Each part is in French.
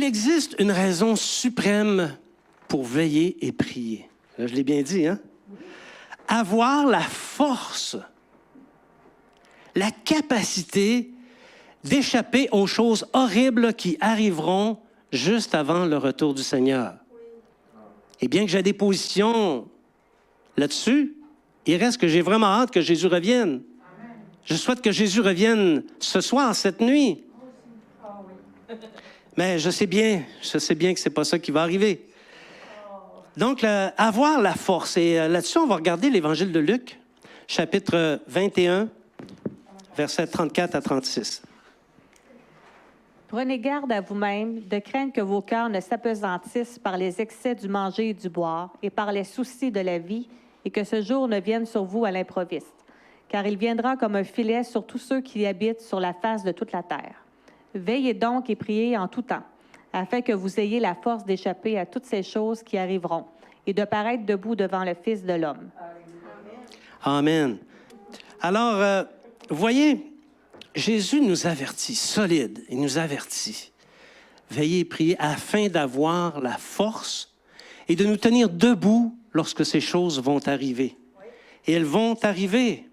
existe une raison suprême pour veiller et prier. Là, je l'ai bien dit, hein? Avoir la force, la capacité d'échapper aux choses horribles qui arriveront juste avant le retour du Seigneur. Et bien que j'ai des positions là-dessus, il reste que j'ai vraiment hâte que Jésus revienne. Je souhaite que Jésus revienne ce soir, cette nuit. Mais je sais bien que ce n'est pas ça qui va arriver. Donc, avoir la force. Et là-dessus, on va regarder l'Évangile de Luc, chapitre 21, versets 34 à 36. Prenez garde à vous-même de craindre que vos cœurs ne s'apesantissent par les excès du manger et du boire et par les soucis de la vie, et que ce jour ne vienne sur vous à l'improviste. Car il viendra comme un filet sur tous ceux qui habitent sur la face de toute la terre. Veillez donc et priez en tout temps, afin que vous ayez la force d'échapper à toutes ces choses qui arriveront et de paraître debout devant le Fils de l'homme. Amen. Alors, voyez, Jésus nous avertit, solide, il nous avertit. Veillez et priez afin d'avoir la force et de nous tenir debout lorsque ces choses vont arriver. Et elles vont arriver.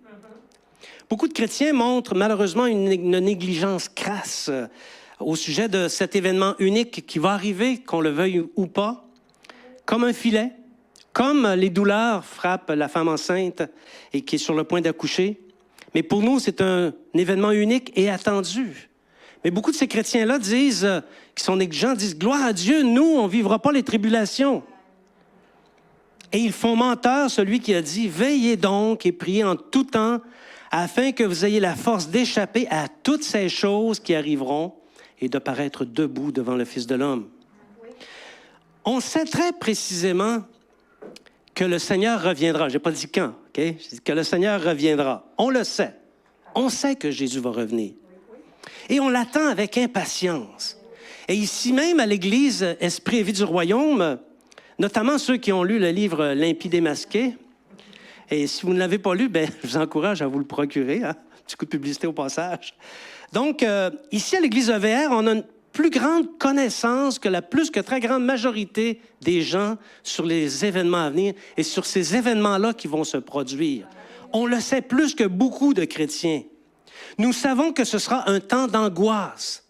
Beaucoup de chrétiens montrent malheureusement une négligence crasse au sujet de cet événement unique qui va arriver, qu'on le veuille ou pas, comme un filet, comme les douleurs frappent la femme enceinte et qui est sur le point d'accoucher. Mais pour nous, c'est un événement unique et attendu. Mais beaucoup de ces chrétiens-là disent, qui sont négligents, disent « Gloire à Dieu, nous, on ne vivra pas les tribulations ». Et ils font menteur celui qui a dit « Veillez donc et priez en tout temps, afin que vous ayez la force d'échapper à toutes ces choses qui arriveront et de paraître debout devant le Fils de l'homme. » On sait très précisément que le Seigneur reviendra. Je n'ai pas dit quand, OK? J'ai dit que le Seigneur reviendra. On le sait. On sait que Jésus va revenir. Et on l'attend avec impatience. Et ici même, à l'Église Esprit et Vie du Royaume, notamment ceux qui ont lu le livre L'Impie démasqué, et si vous ne l'avez pas lu, bien, je vous encourage à vous le procurer. Hein? Petit coup de publicité au passage. Donc, ici, à l'Église EVR, on a une plus grande connaissance que la plus que très grande majorité des gens sur les événements à venir et sur ces événements-là qui vont se produire. On le sait plus que beaucoup de chrétiens. Nous savons que ce sera un temps d'angoisse,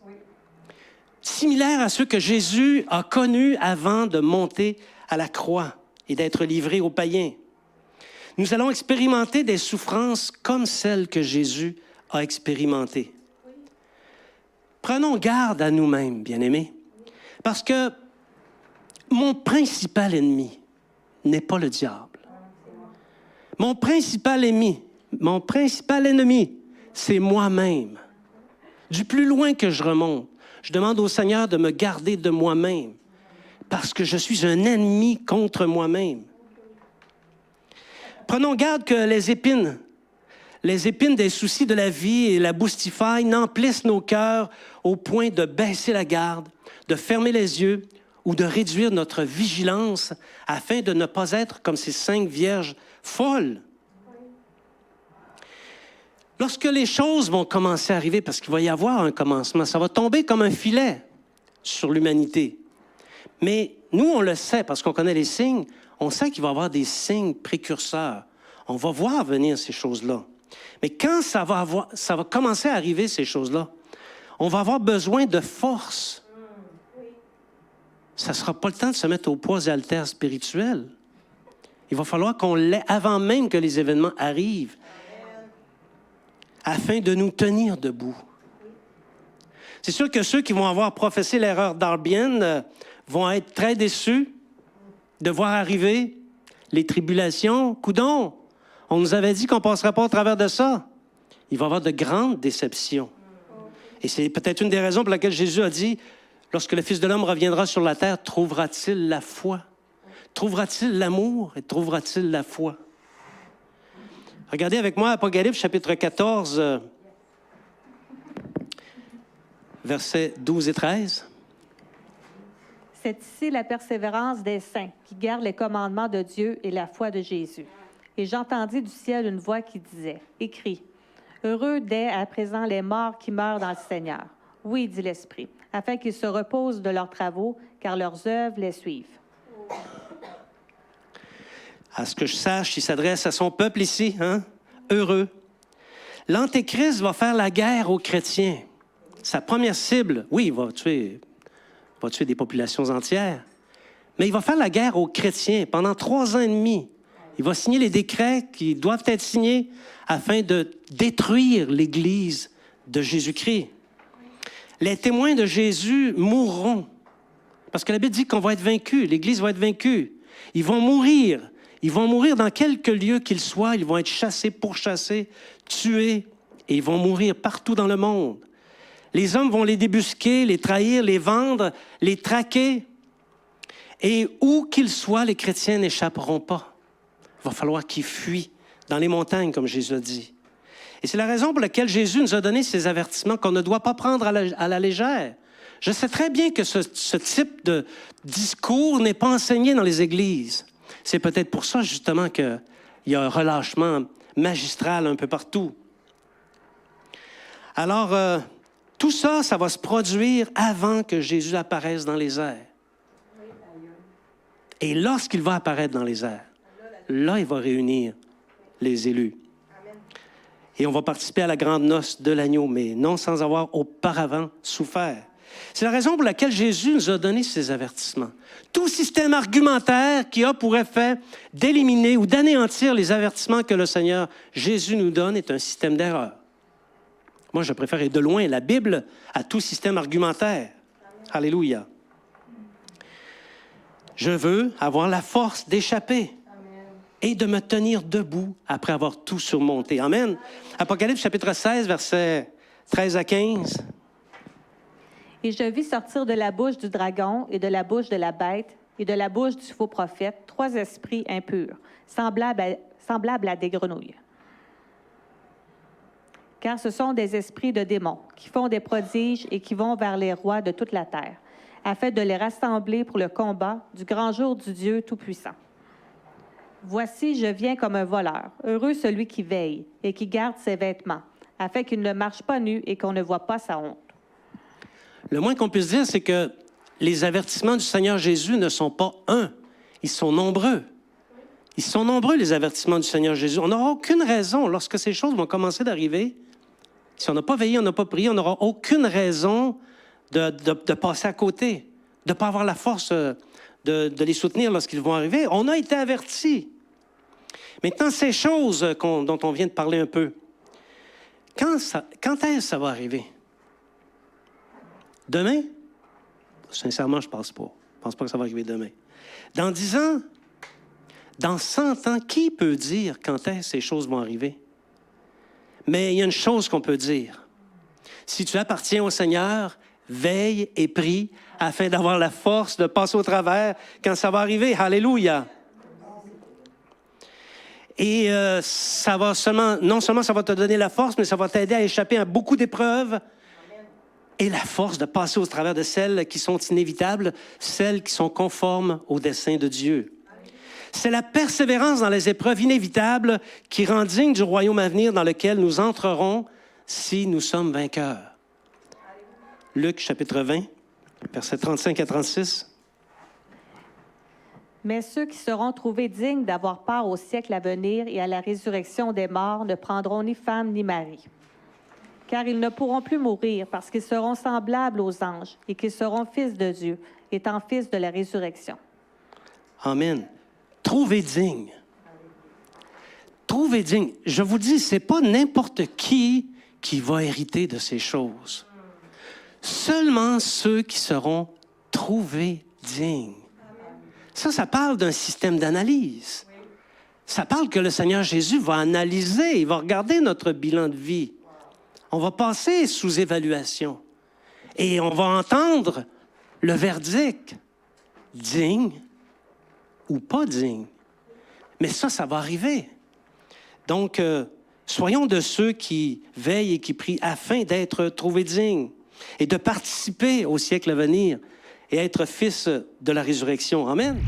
similaire à ceux que Jésus a connus avant de monter à la croix et d'être livré aux païens. Nous allons expérimenter des souffrances comme celles que Jésus a expérimentées. Prenons garde à nous-mêmes, bien-aimés, parce que mon principal ennemi n'est pas le diable. Mon principal ennemi, c'est moi-même. Du plus loin que je remonte, je demande au Seigneur de me garder de moi-même, parce que je suis un ennemi contre moi-même. Prenons garde que les épines des soucis de la vie et la boustifaille n'emplissent nos cœurs au point de baisser la garde, de fermer les yeux ou de réduire notre vigilance afin de ne pas être comme ces 5 vierges folles. Lorsque les choses vont commencer à arriver, parce qu'il va y avoir un commencement, ça va tomber comme un filet sur l'humanité. Mais nous, on le sait parce qu'on connaît les signes, on sait qu'il va y avoir des signes précurseurs. On va voir venir ces choses-là. Mais quand ça va commencer à arriver, ces choses-là, on va avoir besoin de force. Ça ne sera pas le temps de se mettre au poids et haltères spirituels. Il va falloir qu'on l'ait avant même que les événements arrivent, afin de nous tenir debout. C'est sûr que ceux qui vont avoir professé l'erreur darbienne vont être très déçus de voir arriver les tribulations. Coudon, on nous avait dit qu'on ne passerait pas au travers de ça. Il va y avoir de grandes déceptions. Et c'est peut-être une des raisons pour laquelle Jésus a dit, lorsque le Fils de l'homme reviendra sur la terre, trouvera-t-il la foi? Trouvera-t-il l'amour et trouvera-t-il la foi? Regardez avec moi Apocalypse, chapitre 14, versets 12 et 13. C'est ici la persévérance des saints qui gardent les commandements de Dieu et la foi de Jésus. Et j'entendis du ciel une voix qui disait, « Écris, heureux dès à présent les morts qui meurent dans le Seigneur. Oui, dit l'Esprit, afin qu'ils se reposent de leurs travaux, car leurs œuvres les suivent. À ce que je sache, il s'adresse à son peuple ici, hein? Heureux. L'Antéchrist va faire la guerre aux chrétiens. Sa première cible, oui, il va tuer des populations entières, mais il va faire la guerre aux chrétiens pendant 3 ans et demi. Il va signer les décrets qui doivent être signés afin de détruire l'Église de Jésus-Christ. Les témoins de Jésus mourront, parce que la Bible dit qu'on va être vaincu, l'Église va être vaincue. Ils vont mourir dans quelque lieu qu'ils soient, ils vont être chassés, pourchassés, tués, et ils vont mourir partout dans le monde. Les hommes vont les débusquer, les trahir, les vendre, les traquer. Et où qu'ils soient, les chrétiens n'échapperont pas. Il va falloir qu'ils fuient dans les montagnes, comme Jésus a dit. Et c'est la raison pour laquelle Jésus nous a donné ces avertissements qu'on ne doit pas prendre à la légère. Je sais très bien que ce type de discours n'est pas enseigné dans les églises. C'est peut-être pour ça, justement, qu'il y a un relâchement magistral un peu partout. Alors, tout ça, ça va se produire avant que Jésus apparaisse dans les airs. Et lorsqu'il va apparaître dans les airs, là, il va réunir les élus. Et on va participer à la grande noce de l'agneau, mais non sans avoir auparavant souffert. C'est la raison pour laquelle Jésus nous a donné ces avertissements. Tout système argumentaire qui a pour effet d'éliminer ou d'anéantir les avertissements que le Seigneur Jésus nous donne est un système d'erreur. Moi, je préfère de loin la Bible à tout système argumentaire. Alléluia. Je veux avoir la force d'échapper et de me tenir debout après avoir tout surmonté. Amen. Apocalypse chapitre 16, versets 13 à 15. Et je vis sortir de la bouche du dragon et de la bouche de la bête et de la bouche du faux prophète 3 esprits impurs, semblables à des grenouilles. Car ce sont des esprits de démons qui font des prodiges et qui vont vers les rois de toute la terre, afin de les rassembler pour le combat du grand jour du Dieu Tout-Puissant. Voici, je viens comme un voleur. Heureux celui qui veille et qui garde ses vêtements, afin qu'il ne marche pas nu et qu'on ne voit pas sa honte. Le moins qu'on puisse dire, c'est que les avertissements du Seigneur Jésus ne sont pas un, ils sont nombreux. Ils sont nombreux, les avertissements du Seigneur Jésus. On n'aura aucune raison, lorsque ces choses vont commencer d'arriver, si on n'a pas veillé, on n'a pas prié, on n'aura aucune raison de passer à côté, de ne pas avoir la force de les soutenir lorsqu'ils vont arriver. On a été avertis. Maintenant, ces choses dont on vient de parler un peu, quand est-ce que ça va arriver? Demain? Sincèrement, je ne pense pas. Je ne pense pas que ça va arriver demain. Dans 10 ans? Dans 100 ans? Qui peut dire quand est-ce que ces choses vont arriver? Mais il y a une chose qu'on peut dire. Si tu appartiens au Seigneur, veille et prie afin d'avoir la force de passer au travers quand ça va arriver. Alléluia! Et ça va non seulement ça va te donner la force, mais ça va t'aider à échapper à beaucoup d'épreuves. Et la force de passer au travers de celles qui sont inévitables, celles qui sont conformes au dessein de Dieu. C'est la persévérance dans les épreuves inévitables qui rend digne du royaume à venir dans lequel nous entrerons si nous sommes vainqueurs. Luc, chapitre 20, versets 35 à 36. Mais ceux qui seront trouvés dignes d'avoir part au siècle à venir et à la résurrection des morts ne prendront ni femme ni mari. Car ils ne pourront plus mourir parce qu'ils seront semblables aux anges et qu'ils seront fils de Dieu, étant fils de la résurrection. Amen. Trouvez digne. Trouvez digne. Je vous dis, ce n'est pas n'importe qui va hériter de ces choses. Seulement ceux qui seront trouvés dignes. Ça parle d'un système d'analyse. Ça parle que le Seigneur Jésus va analyser, il va regarder notre bilan de vie. On va passer sous évaluation. Et on va entendre le verdict. Digne ou pas digne. Mais ça va arriver. Donc, soyons de ceux qui veillent et qui prient afin d'être trouvés dignes et de participer au siècle à venir et être fils de la résurrection. Amen.